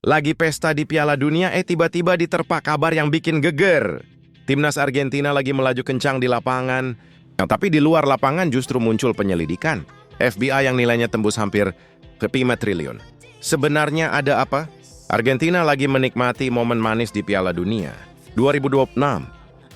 Lagi pesta di Piala Dunia, tiba-tiba diterpa kabar yang bikin geger. Timnas Argentina lagi melaju kencang di lapangan, tapi di luar lapangan justru muncul penyelidikan. FBI yang nilainya tembus hampir ke 5 triliun. Sebenarnya ada apa? Argentina lagi menikmati momen manis di Piala Dunia 2026.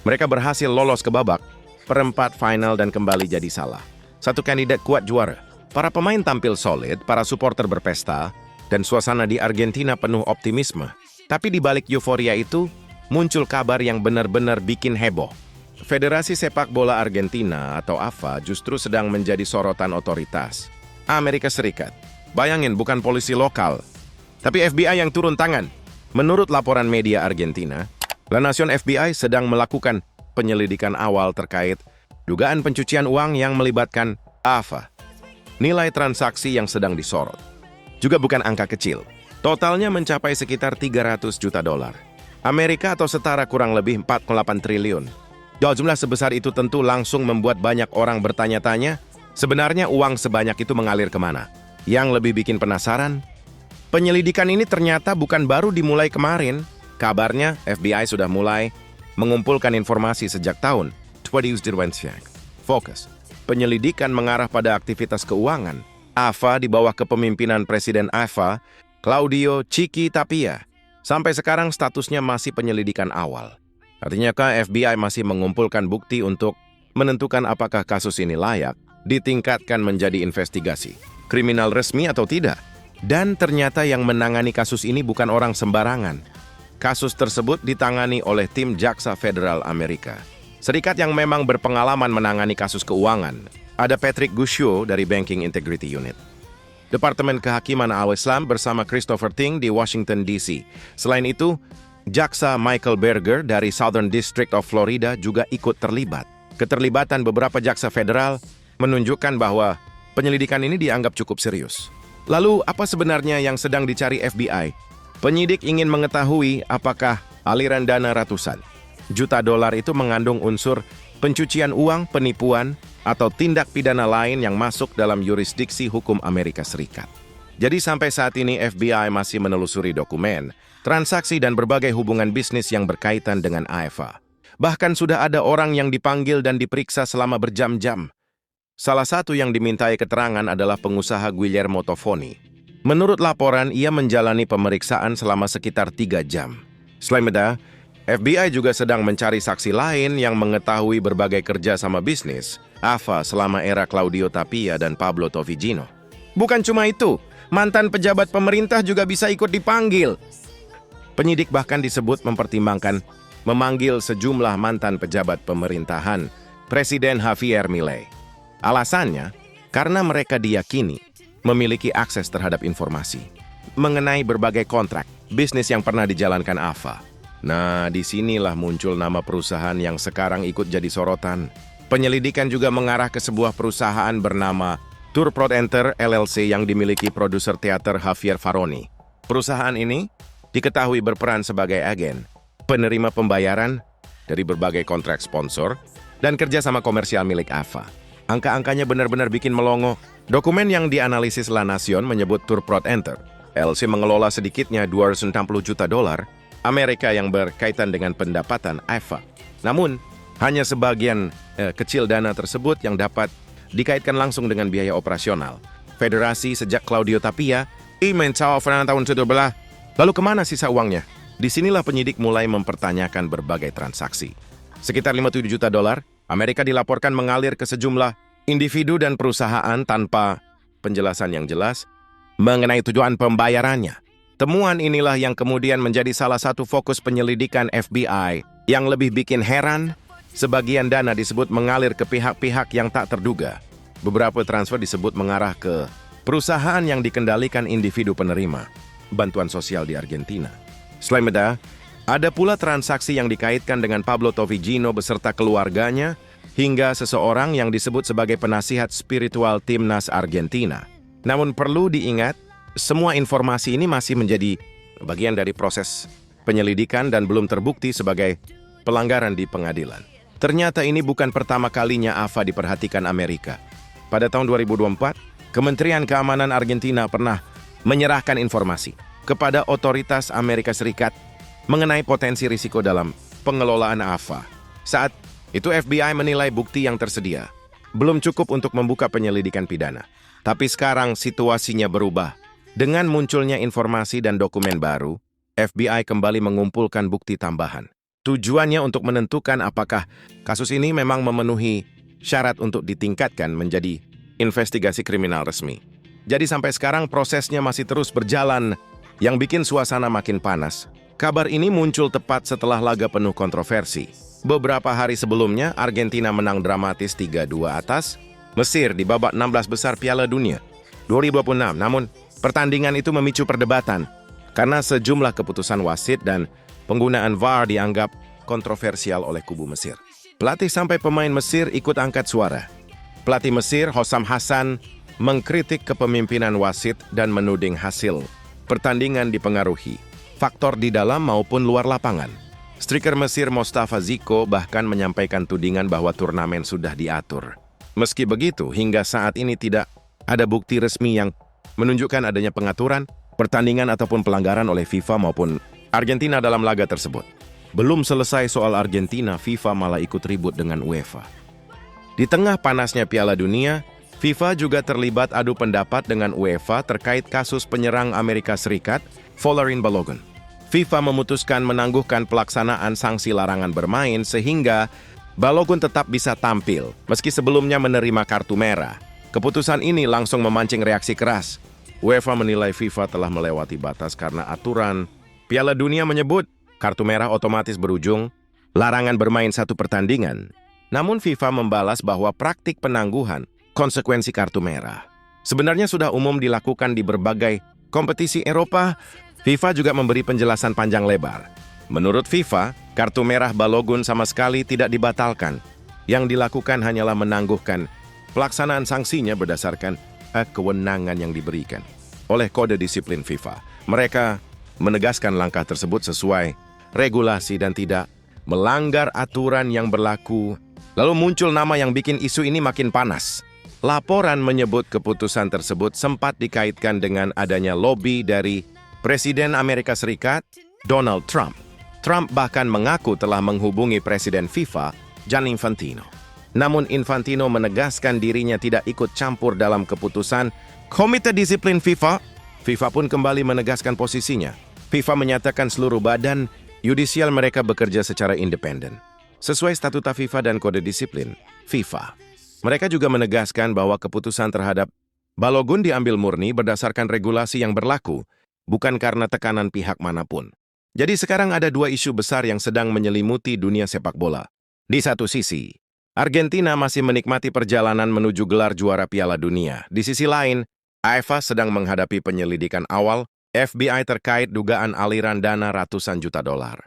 Mereka berhasil lolos ke babak perempat final dan kembali jadi salah satu kandidat kuat juara. Para pemain tampil solid, para supporter berpesta, dan suasana di Argentina penuh optimisme. Tapi di balik euforia itu, muncul kabar yang benar-benar bikin heboh. Federasi Sepak Bola Argentina atau AFA justru sedang menjadi sorotan otoritas Amerika Serikat. Bayangin, bukan polisi lokal, tapi FBI yang turun tangan. Menurut laporan media Argentina, La Nación FBI sedang melakukan penyelidikan awal terkait dugaan pencucian uang yang melibatkan AFA. Nilai transaksi yang sedang disorot juga bukan angka kecil. Totalnya mencapai sekitar 300 juta dolar Amerika atau setara kurang lebih 4,8 triliun. Jumlah sebesar itu tentu langsung membuat banyak orang bertanya-tanya, sebenarnya uang sebanyak itu mengalir kemana? Yang lebih bikin penasaran, penyelidikan ini ternyata bukan baru dimulai kemarin. Kabarnya FBI sudah mulai mengumpulkan informasi sejak tahun 2020. Fokus penyelidikan mengarah pada aktivitas keuangan AFA di bawah kepemimpinan Presiden AFA, Claudio Chiqui Tapia. Sampai sekarang statusnya masih penyelidikan awal. Artinya FBI masih mengumpulkan bukti untuk menentukan apakah kasus ini layak ditingkatkan menjadi investigasi kriminal resmi atau tidak. Dan ternyata yang menangani kasus ini bukan orang sembarangan. Kasus tersebut ditangani oleh tim Jaksa Federal Amerika Serikat yang memang berpengalaman menangani kasus keuangan. Ada Patrick Guscio dari Banking Integrity Unit, Departemen Kehakiman Al-Islam bersama Christopher Ting di Washington, D.C. Selain itu, Jaksa Michael Berger dari Southern District of Florida juga ikut terlibat. Keterlibatan beberapa jaksa federal menunjukkan bahwa penyelidikan ini dianggap cukup serius. Lalu, apa sebenarnya yang sedang dicari FBI? Penyidik ingin mengetahui apakah aliran dana ratusan juta dolar itu mengandung unsur pencucian uang, penipuan, atau tindak pidana lain yang masuk dalam yurisdiksi hukum Amerika Serikat. Jadi sampai saat ini FBI masih menelusuri dokumen, transaksi dan berbagai hubungan bisnis yang berkaitan dengan AFA. Bahkan sudah ada orang yang dipanggil dan diperiksa selama berjam-jam. Salah satu yang dimintai keterangan adalah pengusaha Guillermo Tofoni. Menurut laporan, ia menjalani pemeriksaan selama sekitar 3 jam. Selain itu, FBI juga sedang mencari saksi lain yang mengetahui berbagai kerja sama bisnis AFA selama era Claudio Tapia dan Pablo Tovigino. Bukan cuma itu, mantan pejabat pemerintah juga bisa ikut dipanggil. Penyidik bahkan disebut mempertimbangkan memanggil sejumlah mantan pejabat pemerintahan Presiden Javier Milei. Alasannya, karena mereka diyakini memiliki akses terhadap informasi mengenai berbagai kontrak bisnis yang pernah dijalankan AFA. Nah, disinilah muncul nama perusahaan yang sekarang ikut jadi sorotan. Penyelidikan juga mengarah ke sebuah perusahaan bernama Tourport Enter LLC yang dimiliki produser teater Javier Faroni. Perusahaan ini diketahui berperan sebagai agen, penerima pembayaran dari berbagai kontrak sponsor, dan kerjasama komersial milik AFA. Angka-angkanya benar-benar bikin melongo. Dokumen yang dianalisis La Nación menyebut Tourport Enter LLC mengelola sedikitnya 260 juta dolar Amerika yang berkaitan dengan pendapatan AFA. Namun, hanya sebagian kecil dana tersebut yang dapat dikaitkan langsung dengan biaya operasional. Federasi sejak Claudio Tapia, tahun 17. Lalu kemana sisa uangnya? Disinilah penyidik mulai mempertanyakan berbagai transaksi. Sekitar 57 juta dolar Amerika dilaporkan mengalir ke sejumlah individu dan perusahaan tanpa penjelasan yang jelas mengenai tujuan pembayarannya. Temuan inilah yang kemudian menjadi salah satu fokus penyelidikan FBI. Yang lebih bikin heran, sebagian dana disebut mengalir ke pihak-pihak yang tak terduga. Beberapa transfer disebut mengarah ke perusahaan yang dikendalikan individu penerima bantuan sosial di Argentina. Selain itu, ada pula transaksi yang dikaitkan dengan Pablo Tovigino beserta keluarganya hingga seseorang yang disebut sebagai penasihat spiritual timnas Argentina. Namun perlu diingat, semua informasi ini masih menjadi bagian dari proses penyelidikan dan belum terbukti sebagai pelanggaran di pengadilan. Ternyata ini bukan pertama kalinya AFA diperhatikan Amerika. Pada tahun 2024, Kementerian Keamanan Argentina pernah menyerahkan informasi kepada otoritas Amerika Serikat mengenai potensi risiko dalam pengelolaan AFA. Saat itu FBI menilai bukti yang tersedia belum cukup untuk membuka penyelidikan pidana. Tapi sekarang situasinya berubah. Dengan munculnya informasi dan dokumen baru, FBI kembali mengumpulkan bukti tambahan. Tujuannya untuk menentukan apakah kasus ini memang memenuhi syarat untuk ditingkatkan menjadi investigasi kriminal resmi. Jadi sampai sekarang prosesnya masih terus berjalan, yang bikin suasana makin panas. Kabar ini muncul tepat setelah laga penuh kontroversi. Beberapa hari sebelumnya, Argentina menang dramatis 3-2 atas Mesir di babak 16 besar Piala Dunia 2026. Namun, pertandingan itu memicu perdebatan karena sejumlah keputusan wasit dan penggunaan VAR dianggap kontroversial oleh kubu Mesir. Pelatih sampai pemain Mesir ikut angkat suara. Pelatih Mesir, Hossam Hassan, mengkritik kepemimpinan wasit dan menuding hasil pertandingan dipengaruhi faktor di dalam maupun luar lapangan. Striker Mesir Mostafa Ziko bahkan menyampaikan tudingan bahwa turnamen sudah diatur. Meski begitu, hingga saat ini tidak ada bukti resmi yang menunjukkan adanya pengaturan, pertandingan ataupun pelanggaran oleh FIFA maupun Argentina dalam laga tersebut. Belum selesai soal Argentina, FIFA malah ikut ribut dengan UEFA. Di tengah panasnya Piala Dunia, FIFA juga terlibat adu pendapat dengan UEFA terkait kasus penyerang Amerika Serikat, Folarin Balogun. FIFA memutuskan menangguhkan pelaksanaan sanksi larangan bermain sehingga Balogun tetap bisa tampil, meski sebelumnya menerima kartu merah. Keputusan ini langsung memancing reaksi keras. UEFA menilai FIFA telah melewati batas karena aturan Piala Dunia menyebut kartu merah otomatis berujung larangan bermain satu pertandingan. Namun FIFA membalas bahwa praktik penangguhan konsekuensi kartu merah sebenarnya sudah umum dilakukan di berbagai kompetisi Eropa. FIFA juga memberi penjelasan panjang lebar. Menurut FIFA, kartu merah Balogun sama sekali tidak dibatalkan. Yang dilakukan hanyalah menangguhkan pelaksanaan sanksinya berdasarkan kewenangan yang diberikan oleh kode disiplin FIFA. Mereka menegaskan langkah tersebut sesuai regulasi dan tidak melanggar aturan yang berlaku. Lalu muncul nama yang bikin isu ini makin panas. Laporan menyebut keputusan tersebut sempat dikaitkan dengan adanya lobi dari Presiden Amerika Serikat, Donald Trump. Trump bahkan mengaku telah menghubungi Presiden FIFA, Gianni Infantino. Namun Infantino menegaskan dirinya tidak ikut campur dalam keputusan Komite Disiplin FIFA. FIFA pun kembali menegaskan posisinya. FIFA menyatakan seluruh badan yudisial mereka bekerja secara independen, sesuai statuta FIFA dan kode disiplin FIFA. Mereka juga menegaskan bahwa keputusan terhadap Balogun diambil murni berdasarkan regulasi yang berlaku, bukan karena tekanan pihak manapun. Jadi sekarang ada dua isu besar yang sedang menyelimuti dunia sepak bola. Di satu sisi, Argentina masih menikmati perjalanan menuju gelar juara Piala Dunia. Di sisi lain, AFA sedang menghadapi penyelidikan awal FBI terkait dugaan aliran dana ratusan juta dolar.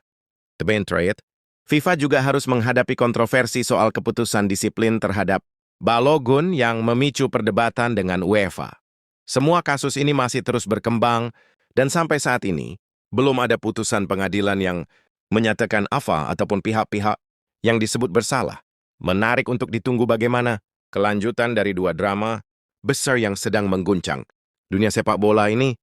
The main trade, FIFA juga harus menghadapi kontroversi soal keputusan disiplin terhadap Balogun yang memicu perdebatan dengan UEFA. Semua kasus ini masih terus berkembang, dan sampai saat ini, belum ada putusan pengadilan yang menyatakan AFA ataupun pihak-pihak yang disebut bersalah. Menarik untuk ditunggu bagaimana kelanjutan dari dua drama besar yang sedang mengguncang dunia sepak bola ini.